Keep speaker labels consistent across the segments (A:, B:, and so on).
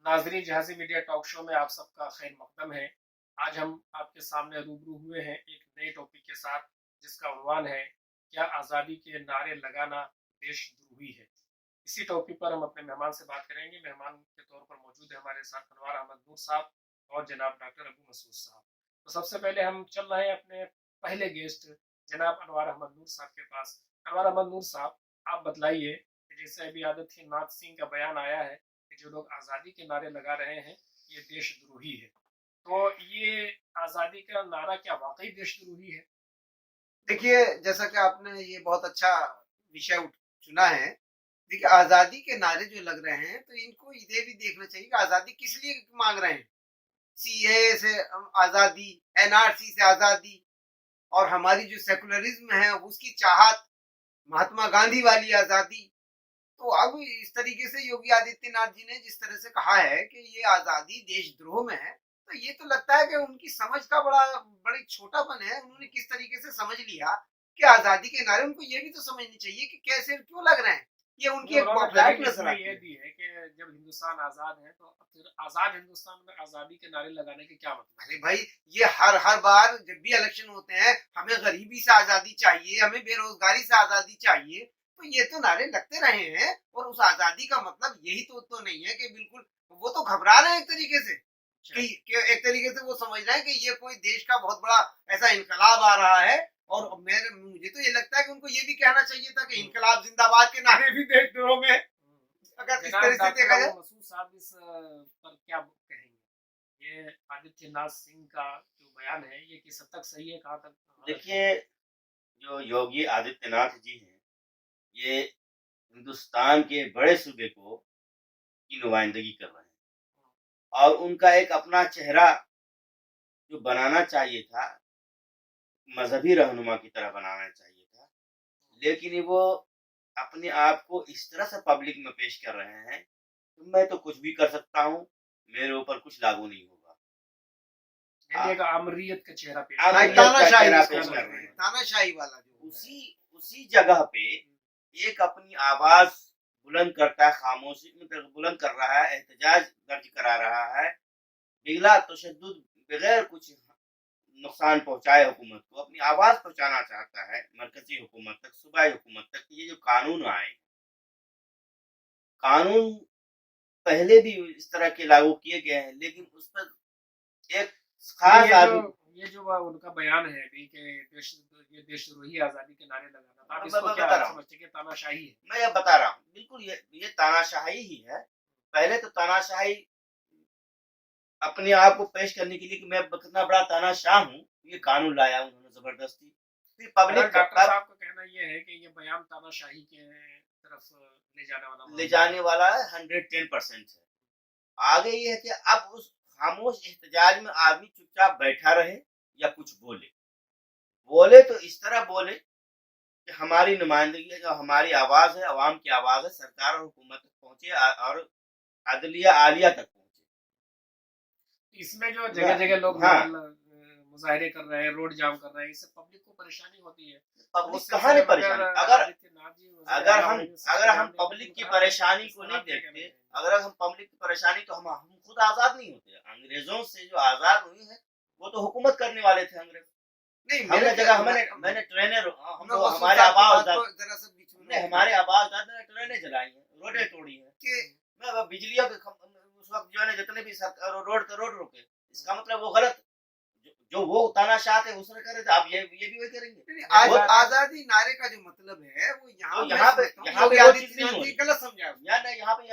A: नाजरीन, जहाज़ी media talk show में आप सबका खैर मकदम है। आज हम आपके सामने रूबरू हुए हैं एक नए टॉपिक के साथ, जिसका उन्वान है, क्या आज़ादी के नारे लगाना देशद्रोही है। इसी टॉपिक पर हम अपने मेहमान से बात करेंगे। मेहमान के तौर पर मौजूद है हमारे साथ अनवार अहमद नूर साहब और जनाब डॉक्टर अबू मसूद साहब। तो सबसे पहले हम चल रहे हैं अपने पहले गेस्ट जनाब अनवार अहमद नूर साहब के पास। अनवार अहमद नूर साहब, आप बतलाइए कि जैसे अभी आदत थी, नाथ सिंह का बयान आया है कि जो लोग आज़ादी के नारे लगा रहे हैं ये देशद्रोही है। तो ये आज़ादी का नारा क्या वाकई देशद्रोही है?
B: देखिए, जैसा कि आपने ये बहुत अच्छा विषय चुना है। देखिए, आजादी के नारे जो लग रहे हैं, तो इनको ये भी देखना चाहिए कि आजादी किस लिए मांग रहे हैं। सीए से आजादी, एनआरसी से आजादी, और हमारी जो सेकुलरिज्म है उसकी चाहत, महात्मा गांधी वाली आजादी। तो अब इस तरीके से योगी आदित्यनाथ जी ने जिस तरह से कहा है कि ये आजादी देशद्रोह में है, तो ये तो लगता है कि उनकी समझ का बड़ी छोटापन है। उन्होंने किस तरीके से समझ लिया कि आजादी के नारे, उनको ये भी तो समझनी चाहिए कि कैसे क्यों लग रहे हैं। ये उनकी एक
A: उन्होंने
B: बौखलाहट
A: दलील
B: नजर
A: इसमें
B: आती
A: ये
B: है।
A: दी है कि जब हिंदुस्तान आज़ाद है तो फिर आज़ाद हिंदुस्तान में आज़ादी के नारे लगाने के क्या मतलब?
B: अरे भाई, ये हर हर बार जब भी इलेक्शन होते हैं, हमें गरीबी से आजादी चाहिए, हमें बेरोजगारी से आजादी चाहिए, तो ये तो नारे लगते रहे हैं। और उस आजादी का मतलब यही तो नहीं है कि बिल्कुल वो तो घबरा रहे हैं एक तरीके से कि एक तरीके से वो समझ रहे हैं कि ये कोई देश का बहुत बड़ा ऐसा इनकलाब आ रहा है। और मुझे तो ये लगता है कि उनको ये भी कहना चाहिए था कि इनकलाब जिंदाबाद के नारे भी देशद्रोह में, अगर इस
A: जनाब
B: तरह से
A: डॉक्टर
B: देखा
A: अबू
B: जाए।
A: मसूद साहब, इस पर क्या कहेंगे? ये आदित्यनाथ सिंह का जो बयान है ये किस हद तक सही है, कहाँ तक गलत है?
C: देखिए, जो योगी आदित्यनाथ जी हैं, ये हिंदुस्तान के बड़े सूबे को की नुमाइंदगी कर रहे हैं और उनका एक अपना चेहरा जो बनाना चाहिए था, मजहबी रहनुमा की तरह बनाना चाहिए था, लेकिन वो अपने आप को इस तरह से पब्लिक में पेश कर रहे हैं कि मैं तो कुछ भी कर सकता हूँ, मेरे ऊपर कुछ लागू नहीं होगा।
A: यानी एक आमरीयत का चेहरा पेश
C: हाँ,
A: कर रहे हैं।
B: तानाशाही
C: चेहरा
B: जिसको
C: पेश कर
B: बोलते
C: रहे
B: हैं,
C: हैं।
B: तानाशाही वाला जो
C: उसी उसी जगह पे एक अपनी आवाज बुलंद करता है, खामोशी में बुलंद कर रहा है, एहतजाज दर्ज करा रहा है, बिगला तशद्दुद, बगैर कुछ नुकसान पहुंचाए हुकूमत को अपनी आवाज पहुंचाना चाहता है मरकजी हुकूमत तक, सूबाई हुकूमत तक। ये जो कानून आए, कानून पहले भी इस तरह के लागू किए गए हैं, लेकिन उस पर एक खास आदमी,
A: ये जो उनका बयान है अभी कि ये देशद्रोही आजादी के नारे लगाना, तो आप
C: मैं
A: इसको क्या
C: बता रहा हूँ,
A: समझते हैं कि तानाशाही है?
C: मैं ये बता रहा हूँ, बिल्कुल ये तानाशाही ही है। पहले तो तानाशाही अपने आप को पेश करने के लिए कि मैं कितना बड़ा तानाशाह हूँ, ये कानून लाया उन्होंने जबरदस्ती। फिर पब्लिक
A: डॉक्टर साहब का कहना ये है कि ये बयान तानाशाही के तरफ ले जाने वाला
C: है, 110% है। आगे ये है कि अब उस खामोश एहतजाज में आदमी चुपचाप बैठा रहे या कुछ बोले। बोले तो इस तरह बोले कि हमारी नुमाइंदगी है, जो हमारी आवाज है, अवाम की आवाज है, सरकार और हुकूमत तक पहुंचे और अदलिया आलिया तक पहुंचे।
A: इसमें जो जगह जगह लोग मुजाहरे कर रहे हैं, रोड जाम कर रहे हैं, इससे पब्लिक को परेशानी होती है।
C: पब्लिक कहाँ नहीं परेशानी? अगर हम पब्लिक की परेशानी को नहीं देखते, अगर हम पब्लिक की परेशानी, तो हम खुद आजाद नहीं होते। अंग्रेजों से जो आजाद हुई है वो तो हुकूमत करने वाले थे अंग्रेज। नहीं, मैंने जगह मैंने ट्रेनें, हमारे आवाज हमारे आवाज ने ट्रेनें जलाई हैं, रोडें तोड़ी हैं कि बिजलियों के उस वक्त जो है जितने भी रोड रोके, इसका मतलब वो गलत जो वो तानाशाह थे उसने करे थे, आप ये भी वही करेंगे।
B: आजादी नारे का जो मतलब है वो यहाँ पे
C: वो चीज नहीं होगी,
B: गलत समझा
C: यहाँ पे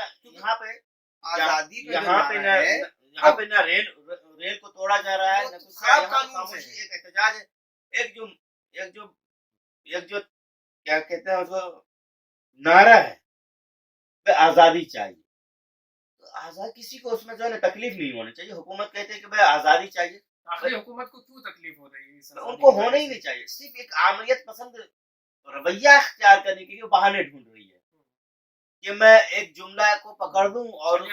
B: आजादी
C: यहाँ पे ना रेल को तोड़ा जा रहा है,
B: खराब कानून से
C: एक एहतजाज है, एक जो क्या कहते हैं उसको, नारा है आजादी चाहिए। तो आजाद किसी को उसमें जो है तकलीफ नहीं होनी चाहिए। हुकूमत कहते हैं कि भाई आजादी चाहिए,
A: आखिर हुकूमत को क्यों तकलीफ हो रही है?
C: उनको होना ही नहीं चाहिए। सिर्फ एक आमरीत पसंद रवैया अख्तियार करने के लिए बहाने ढूंढ रही है कि मैं एक जुमला को पकड़ दूं और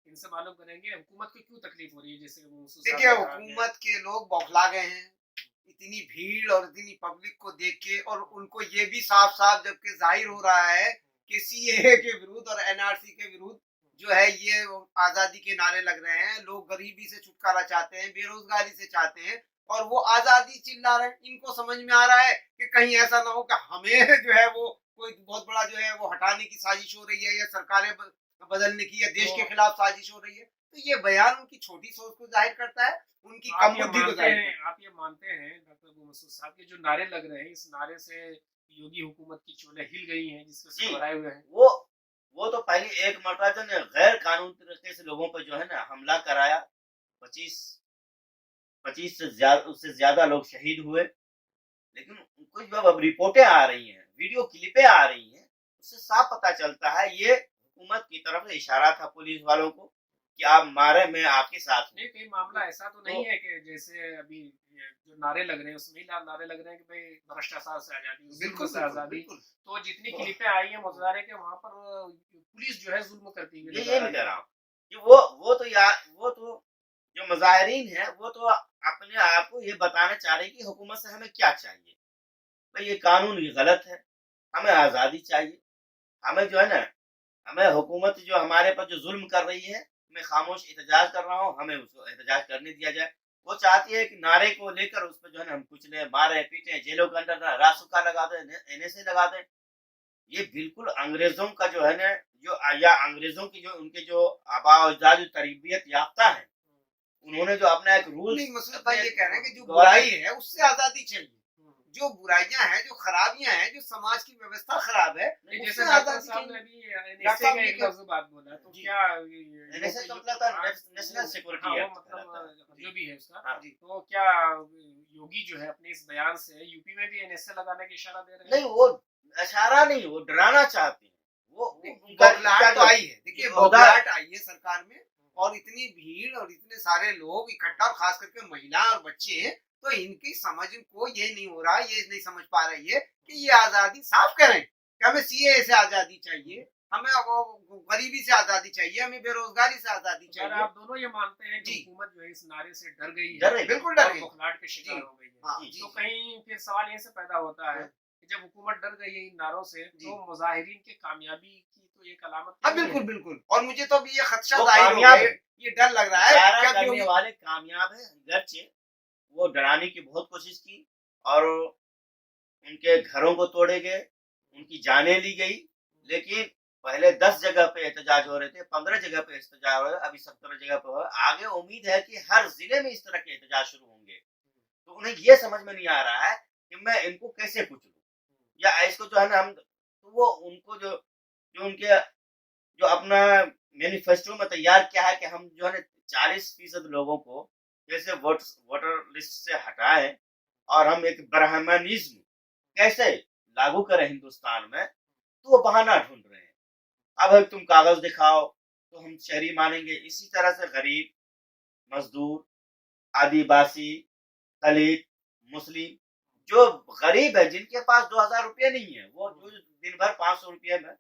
A: इनसे मालूम करेंगे हुकूमत को क्यों तकलीफ हो रही है। जैसे
B: देखिए, हुकूमत के लोग बौखला गए हैं इतनी भीड़ और इतनी पब्लिक को देख के, और उनको ये भी साफ साफ जबकि जाहिर हो रहा है कि सीएए के विरुद्ध और एनआरसी के विरुद्ध जो है ये आजादी के नारे लग रहे हैं, लोग गरीबी से छुटकारा चाहते हैं, बेरोजगारी से चाहते हैं, और वो आजादी चिल्ला रहे हैं। इनको समझ में आ रहा है कि कहीं ऐसा ना हो कि हमें जो है वो कोई बहुत बड़ा जो है वो हटाने की साजिश हो रही है, या सरकारें बदलने की, या देश के खिलाफ साजिश हो रही है। तो ये बयान उनकी छोटी सोच को जाहिर करता है, उनकी कम बुद्धि को जाहिर करता है।
A: आप ये मानते हैं डॉक्टर अबू मसूद साहब के जो नारे लग रहे हैं, इस नारे से योगी हुकूमत की चूल्हे हिल गई हैं, जिसके
C: जी,
A: भराए हुए हैं?
C: वो तो पहले एक मरतबा जो ने गैर कानूनी तरीके से लोगों पर जो है ना हमला कराया, 25 से ज्यादा, उससे ज्यादा लोग शहीद हुए। लेकिन कुछ जब अब रिपोर्टें आ रही हैं, वीडियो क्लिपें आ रही हैं, उससे साफ पता चलता है ये हुकूमत की तरफ से इशारा था पुलिस वालों को कि आप मारे, मैं आपके साथ हूँ।
A: नहीं, कहीं मामला ऐसा तो नहीं है कि जैसे अभी ये जो नारे लग रहे हैं उसमें नारे लग रहे हैं कि भाई भ्रष्टाचार से आजादी, जुल्म
B: बिल्कुल
A: से
B: बिल्कुल
A: आजादी।
B: बिल्कुल।
A: तो जितनी क्लिपें आई हैं मुजाहरे है कि वहां पर पुलिस जो है जुल्म करती हुई
C: ये
A: नजर आ
C: मैं
A: रही
C: कह
A: है।
C: रहा हूँ कि वो तो यार, वो तो जो मुजाहिरीन है वो तो अपने आप को ये बताना चाह रहे हैं कि हुकूमत से हमें क्या चाहिए। भाई ये कानून ये गलत है, हमें आजादी चाहिए, हमें जो है ना, हमें हुकूमत जो हमारे पर जो जुल्म कर रही है, मैं खामोश एहतजाज कर रहा हूँ, हमें उसको एहतजाज करने दिया जाए। वो चाहती है कि नारे को लेकर उस पर जो है ना हम कुचले, मारे, पीटे, जेलों के अंदर रासुका लगा दें, एनएसए लगा दें। ये बिल्कुल अंग्रेजों का जो है ना, जो या अंग्रेजों की जो उनके जो आबा अजदाद जो तरबियत याफ्ता है, उन्होंने जो अपना एक रूल,
B: नहीं, मसूद भाई ये कह रहे हैं कि जो बुराई है उससे आजादी चाहिए, जो बुराइयां हैं, जो खराबियां हैं, जो समाज की व्यवस्था खराब है,
A: जैसे
B: उससे
A: डॉक्टर
B: आजादी
A: साहब ने
B: चाहिए।
A: अभी
B: डॉक्टर साहब
A: का
B: ने
A: एक
B: क्या-
A: लफ्ज बात बोला, तो
B: जी।
A: क्या
C: एनएसए का मतलब था नेशनल सिक्योरिटी
A: हाँ, वो
C: एक्ट
A: मतलब
C: कहलाता है।
A: जो भी है उसका,
C: हाँ।
A: तो क्या योगी जो है अपने इस बयान से यूपी में भी एनएसए लगाने की इशारा दे रहे हैं?
C: नहीं, वो इशारा नहीं, वो डराना चाहते हैं। वो
B: बौखलाहट तो आई है, देखिए
C: जो
B: बौखलाहट आई है सरकार में, और इतनी भीड़ और इतने सारे लोग इकट्ठा, और खास करके महिला और बच्चे, तो इनकी समझ को ये नहीं हो रहा, ये नहीं समझ पा रही है कि ये आजादी साफ करें कि हमें सीए से आजादी चाहिए, हमें गरीबी से आजादी चाहिए, हमें बेरोजगारी से आजादी
A: तो अगर
B: चाहिए।
A: आप दोनों ये मानते हैं कि
B: जी।
A: हुकूमत जो है इस नारे से डर गई
C: डर
A: है,
C: गई,
B: बिल्कुल डर
A: और
B: गई।
A: बौखलाहट के शिकार
B: जी।
A: हो गई है,
B: हाँ,
C: जी,
A: तो
B: जी।
A: कहीं फिर सवाल यहीं से पैदा होता है कि जब हुकूमत डर गई है इन नारों से,
B: जी।
A: तो मुजाहिरीन की कामयाबी की तो एक अलामत
B: हाँ
A: नहीं
B: बिल्कुल
A: है।
B: बिल्कुल, और मुझे तो अभी ये खदशा
C: वो
B: जाहिर हो
C: कामयाब
B: गया,
C: है।
B: ये डर लग रहा है
C: मुजाहरा
B: कि अब
C: करने
B: योगी
C: वाले कामयाब है, गरचे वो डराने की बहुत कोशिश की और उनके घरों को तोड़े गए, उनकी जानें ली गई। लेकिन पहले 10 जगह पे एहतजाज हो रहे थे, 15 जगह पे एहतजाज हो रहे हैं, अभी 17 जगह पे हो रहा है। आगे उम्मीद है कि हर जिले में इस तरह के एहतजाज शुरू होंगे। तो उन्हें ये समझ में नहीं आ रहा है कि मैं इनको कैसे कुचलूं, या इसको जो है ना हम, तो वो उनको जो जो उनके जो अपना मैनिफेस्टो में तैयार किया है कि हम जो है ना 40% लोगों को कैसे वोटर लिस्ट से हटाएं और हम एक ब्राह्मणिज्म कैसे लागू करें हिंदुस्तान में, तो वो बहाना ढूंढ रहे हैं। अब अगर तुम कागज दिखाओ तो हम शहरी मानेंगे। इसी तरह से गरीब, मजदूर, आदिवासी, दलित, मुस्लिम, जो गरीब है, जिनके पास 2000 रुपये नहीं है, वो जो दिन भर 500 रुपये में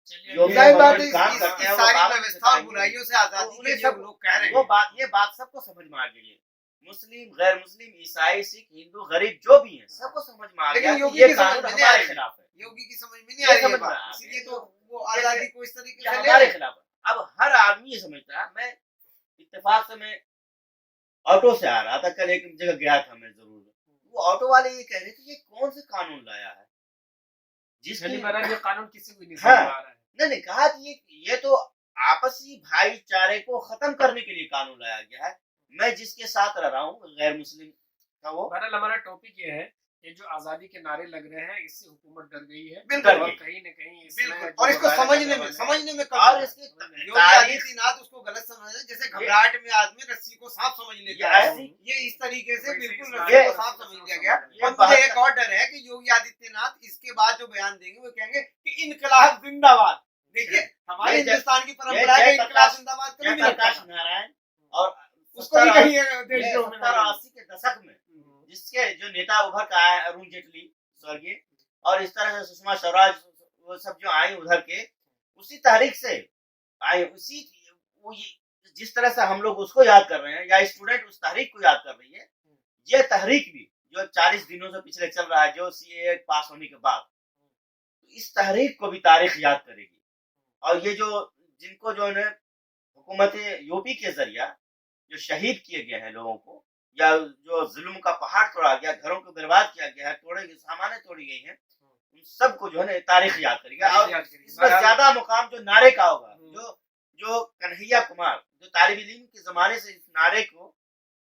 A: चलिए,
C: योगी
B: जाहिर बात है,
C: काम
B: इस
C: करते हैं, वो
B: सारी
C: काम
B: व्यवस्था और
C: करेंगे।
B: बुराइयों से आजादी
C: तो
B: के
C: उन्हें
B: लिए
C: सब
B: लोग कह रहे
C: वो
B: हैं।
C: ये बात सबको समझ में आ गई है। मुस्लिम, गैर मुस्लिम, ईसाई, सिख, हिंदू, गरीब जो भी है, सबको समझ में आ
B: लेकिन
C: गया कि
B: योगी
C: ये
B: की समझ
C: कानून
B: में नहीं आ
C: हमारे
B: रही है।
C: खिलाफ है,
B: योगी की समझ में नहीं आ
C: ये
B: रही है
C: समझ में
B: बात,
C: आ
B: इसलिए
C: गया।
B: तो वो
C: ये-
B: आजादी को इस तरीके
C: ये
B: से ले
C: हमारे
B: रहे हैं।
C: खिलाफ है। अब हर आदमी ये समझता है। मैं इत्तेफाक से मैं ऑटो से आ रहा था, कल एक जगह गया था मैं जरूर, वो ऑटो वाले ये कह रहे थे ये कौन से कानून लाया है जिसकी
A: यानी महाराज ये कानून किसी को नहीं
C: हाँ।
A: समझ में आ रहा है।
C: नहीं कहा कि ये तो आपसी भाईचारे को खत्म करने के लिए कानून लाया गया है। मैं जिसके साथ रह रहा हूँ गैर मुस्लिम का, वो
A: बहरहाल हमारा टॉपिक ये है, ये जो आजादी के नारे लग रहे हैं, इससे हुकूमत डर गई है,
B: बिल्कुल,
A: और
C: बिल्कुल।
A: कहीं न कहीं इसमें
B: बिल्कुल,
A: जो
B: और इसको
A: मुजाहरे
B: समझने
A: करने
B: में
A: वाले हैं,
B: समझने में कम
C: और
B: है।
C: इसकी
B: योगी
C: तारीख
B: आदित्यनाथ उसको गलत समझ रहे हैं, जैसे घबराहट में आदमी रस्सी को सांप समझ लेता है,
C: ऐसी
B: ये इस तरीके से
A: वैसे
B: बिल्कुल
A: इस
B: रस्सी
C: ये-
B: को सांप समझ लिया गया।
C: ये
B: और
C: बात-
B: मुझे एक और डर है कि योगी आदित्यनाथ इसके बाद जो बयान देंगे वो कहेंगे कि इनकलाब जिंदाबाद। देखिए हमारे
C: ये जय-
B: हिंदुस्तान की परंपरा है कि इनकलाब जिंदाबाद कभी नहीं
C: जयप्रकाश
B: लगता,
C: नारायण और
B: उसको भी कहीं देशद्रोह में
C: 70-80 के दशक में जिसके जो नेता उभर का आए, अरुण जेटली स्वर्गीय, और इस तरह से सुषमा स्वराज, वो सब जो आए उधर के, उसी तहरीक से आए, उसी जिस तरह से हम लोग उसको याद कर रहे हैं, या स्टूडेंट उस तहरीक को याद कर रही है, ये तहरीक भी जो 40 दिनों से पिछले चल रहा है, जो सीए पास होने के बाद, इस तहरीक को भी तारीख याद करेगी। और ये जो जिनको जो है हुकूमत यूपी के जरिया जो शहीद किए गए हैं लोगों को, या जो जुल्म का पहाड़ तोड़ा गया, घरों को बर्बाद किया गया है, तोड़े गए सामानें तोड़ी गई हैं, उन सबको जो है ना तारीख याद करेगा। और इसमें ज्यादा मुकाम जो नारे का होगा, जो कन्हैया कुमार जो तालिब इल्म के जमाने से इस नारे को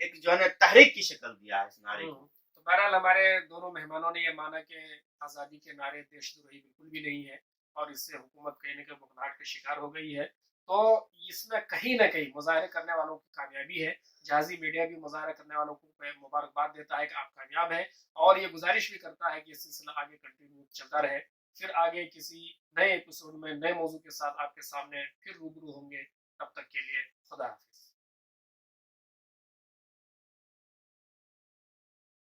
C: एक जो है ना तहरीक की शक्ल दिया है इस नारे को।
A: तो बहरहाल हमारे दोनों मेहमानों ने यह माना कि आज़ादी के नारे देशद्रोही बिल्कुल भी नहीं है और इससे हुकूमत कहीं न कहीं बुखलाहट का शिकार हो गई है। तो इसमें कहीं न कहीं मुज़ाहरे करने वालों की कामयाबी है। जहाज़ी मीडिया भी मुज़ाहरा करने वालों को मुबारकबाद देता है कि आप कामयाब हैं और ये गुज़ारिश भी करता है कि ये सिलसिला आगे कंटिन्यू चलता रहे। फिर आगे किसी नए एपिसोड में नए मौजू के साथ आपके सामने फिर रूबरू होंगे। तब तक के लिए खुदा हाफ़िज़।